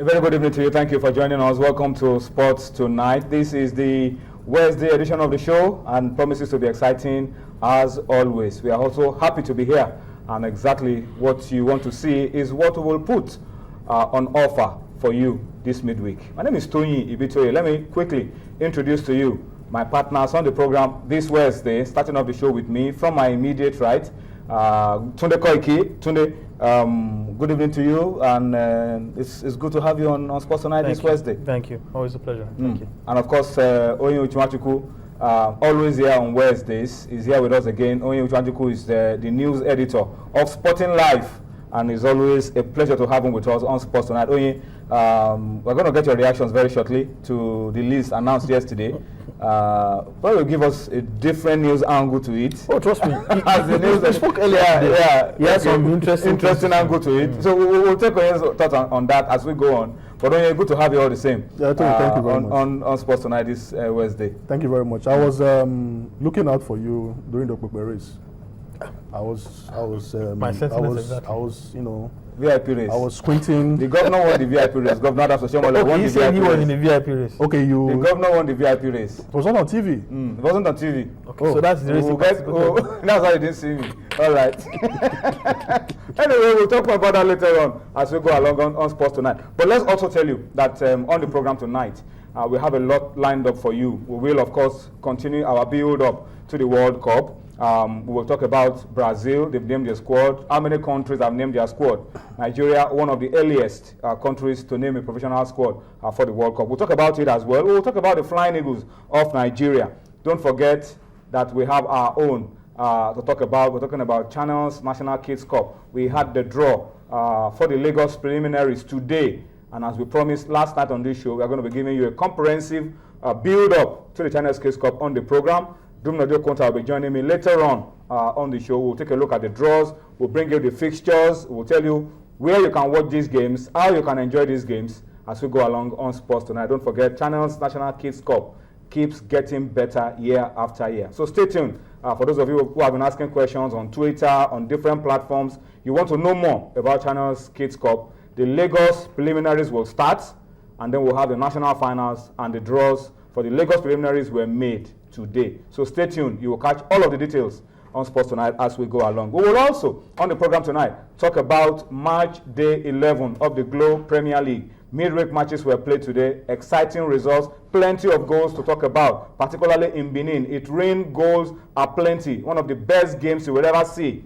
A very good evening to you. Thank you for joining us. Welcome to Sports Tonight. This is the Wednesday edition of the show and promises to be exciting as always. We are also happy to be here, and exactly what you want to see is what we will put on offer for you this midweek. My name is Tony Ibitoye. Let me quickly introduce to you my partners on the program this Wednesday, starting off the show with me from my immediate right, Tunde Koiki. Tunde, good evening to you, and it's good to have you on Sports Tonight this Wednesday. Thank you. Always a pleasure. Thank you. And of course, Oyin Uchimachuku, always here on Wednesdays, is here with us again. Oyin Uchimachuku is the news editor of Sporting Life, and it's always a pleasure to have him with us on Sports Tonight. Oyin, we're going to get your reactions very shortly to the list announced yesterday. But will give us a different news angle to it. Oh, trust me. As the news I spoke earlier. Yeah, some interesting angle to it. So we'll take Oyin's thoughts on that as we go on. But Oyin, good to have you all the same. Yeah, thank you very much. On Sports Tonight this Wednesday. Thank you very much. I was looking out for you during the Okpukpe race. I was, you know, VIP race. I was squinting. The governor won the VIP race. Governor Adasoshiomhole won the VIP race. He was in the VIP race. Okay, The governor won the VIP race. It was not on TV. It wasn't on TV. Okay, so that's the race. That's why you didn't see me. All right. Anyway, we'll talk about that later on as we go along on Sports Tonight. But let's also tell you that on the program tonight, we have a lot lined up for you. We will, of course, continue our build-up to the World Cup. We will talk about Brazil. They've named their squad. How many countries have named their squad? Nigeria, one of the earliest countries to name a professional squad for the World Cup. We'll talk about it as well. We'll talk about the Flying Eagles of Nigeria. Don't forget that we have our own to talk about. We're talking about Channels National Kids Cup. We had the draw for the Lagos preliminaries today. And as we promised last night on this show, we are going to be giving you a comprehensive build-up to the Channels Kids Cup on the program. Dumnodio Konta will be joining me later on the show. We'll take a look at the draws. We'll bring you the fixtures. We'll tell you where you can watch these games, how you can enjoy these games as we go along on Sports Tonight. Don't forget, Channels National Kids Cup keeps getting better year after year. So stay tuned. For those of you who have been asking questions on Twitter, on different platforms, you want to know more about Channels Kids Cup, the Lagos preliminaries will start, and then we'll have the national finals, and the draws for the Lagos preliminaries were made today. So stay tuned. You will catch all of the details on Sports Tonight as we go along. We will also, on the program tonight, talk about match day 11 of the Globe Premier League. Midweek matches were played today. Exciting results. Plenty of goals to talk about, particularly in Benin. It rained goals aplenty. One of the best games you will ever see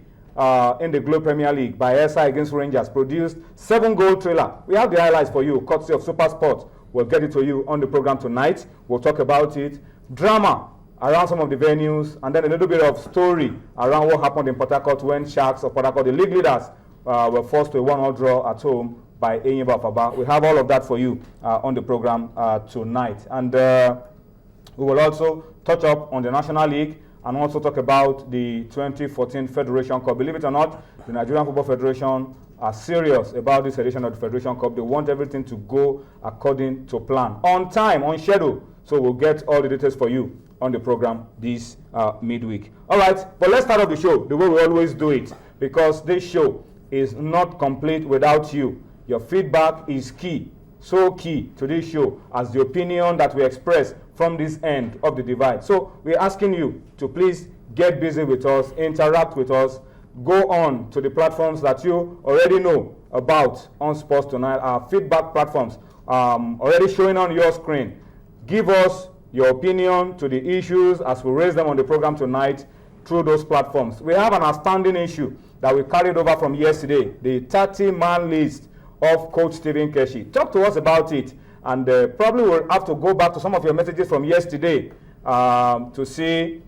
in the Globe Premier League by SI against Rangers. Produced 7-goal thriller. We have the highlights for you, courtesy of Super Sport. We'll get it to you on the program tonight. We'll talk about it. Drama around some of the venues, and then a little bit of story around what happened in Port Harcourt when Sharks of Port Harcourt, the league leaders, were forced to a 1-1 draw at home by Enyimba Afaba. We have all of that for you on the program tonight. And we will also touch up on the National League and also talk about the 2014 Federation Cup. Believe it or not, the Nigerian Football Federation are serious about this edition of the Federation Cup. They want everything to go according to plan, on time, on schedule. So we'll get all the details for you on the program this midweek. All right, but let's start off the show the way we always do it, because this show is not complete without you. Your feedback is key, so key to this show as the opinion that we express from this end of the divide. So we're asking you to please get busy with us, interact with us, go on to the platforms that you already know about on Sports Tonight, our feedback platforms already showing on your screen. Give us your opinion to the issues as we raise them on the program tonight through those platforms. We have an outstanding issue that we carried over from yesterday, the 30-man list of Coach Stephen Keshi. Talk to us about it, and probably we'll have to go back to some of your messages from yesterday to see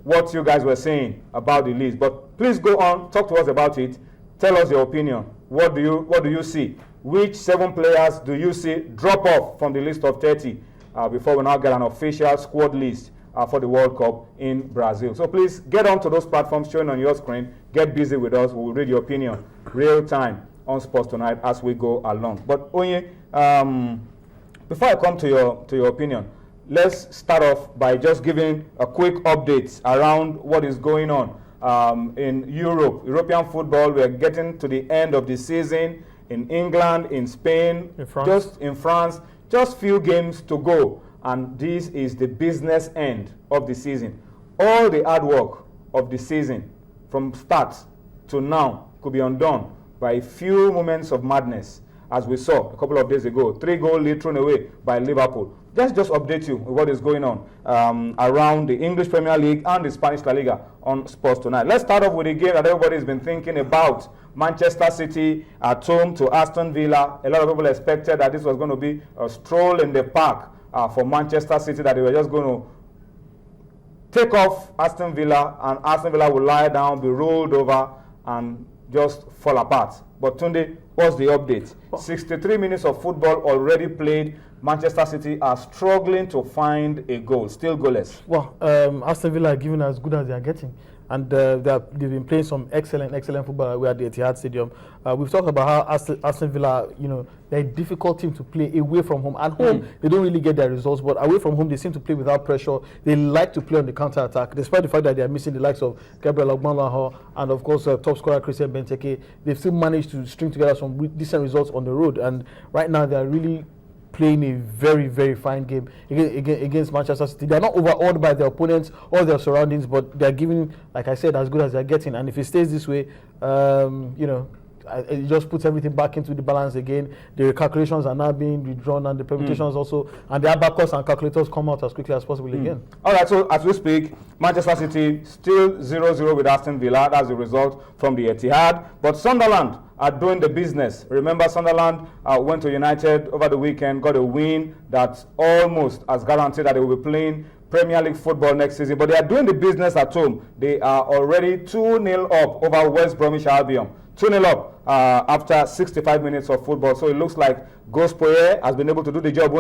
what you guys were saying about the list. But please go on, talk to us about it. Tell us your opinion. What do you see? Which 7 players do you see drop off from the list of 30 before we now get an official squad list for the World Cup in Brazil? So please get onto those platforms showing on your screen. Get busy with us. We will read your opinion real time on Sports Tonight as we go along. But Onye, before I come to your opinion, let's start off by just giving a quick update around what is going on in European football. We are getting to the end of the season. in England, in Spain, just few games to go. And this is the business end of the season. All the hard work of the season from start to now could be undone by a few moments of madness, as we saw a couple of days ago. 3-goal lead thrown away by Liverpool. Let's just update you with what is going on around the English Premier League and the Spanish La Liga on Sports Tonight. Let's start off with a game that everybody's been thinking about. Manchester City at home to Aston Villa. A lot of people expected that this was going to be a stroll in the park for Manchester City, that they were just going to take off Aston Villa, and Aston Villa will lie down, be rolled over, and just fall apart. But Tunde, what's the update? 63 minutes of football already played. Manchester City are struggling to find a goal, still goalless. Well, Aston Villa are giving as good as they are getting. And they've been playing some excellent football at the Etihad Stadium. We've talked about how Aston Villa, they're a difficult team to play away from home. At home, they don't really get their results, but away from home, they seem to play without pressure. They like to play on the counter-attack, despite the fact that they are missing the likes of Gabriel Ogbonlaho and, of course, top scorer Christian Benteke. They've still managed to string together some decent results on the road. And right now, they are really playing a very fine game against Manchester City. They're not overawed by their opponents or their surroundings, but they're giving, like I said, as good as they're getting. And if it stays this way, it just puts everything back into the balance again. The calculations are now being withdrawn, and the permutations also, and the abacus and calculators come out as quickly as possible again. All right, so as we speak, Manchester City still 0-0 with Aston Villa. That's the result from the Etihad. But Sunderland are doing the business. Remember, Sunderland went to United over the weekend, got a win that almost has guaranteed that they will be playing Premier League football next season. But they are doing the business at home. They are already 2-0 up over West Bromwich Albion. 2-0 up after 65 minutes of football. So it looks like Gospoye has been able to do the job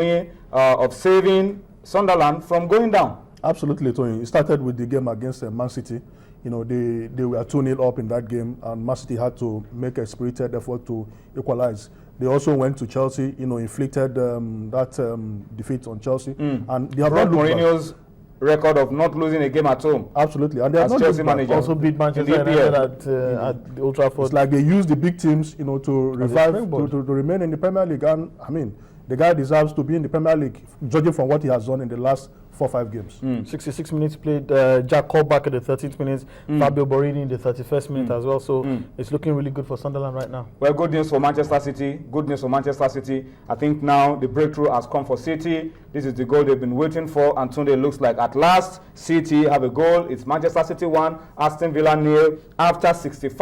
of saving Sunderland from going down. Absolutely, Tony. It started with the game against Man City. They were 2-0 up in that game, and Man City had to make a spirited effort to equalize. They also went to Chelsea, inflicted that defeat on Chelsea. And they have not Mourinho's record of not losing a game at home. Absolutely. And they have as not Chelsea manager. Also beat Manchester United at the Old Trafford. It's like they use the big teams, to revive, to remain in the Premier League. And, I mean, the guy deserves to be in the Premier League, judging from what he has done in the last 4-5 games. 66 minutes played. Jack Colback at the 13th minute, Fabio Borini in the 31st minute as well. So it's looking really good for Sunderland right now. Well, good news for Manchester City. Good news for Manchester City. I think now the breakthrough has come for City. This is the goal they've been waiting for. And Tunde, looks like at last City have a goal. It's Manchester City 1, Aston Villa 0 after 65.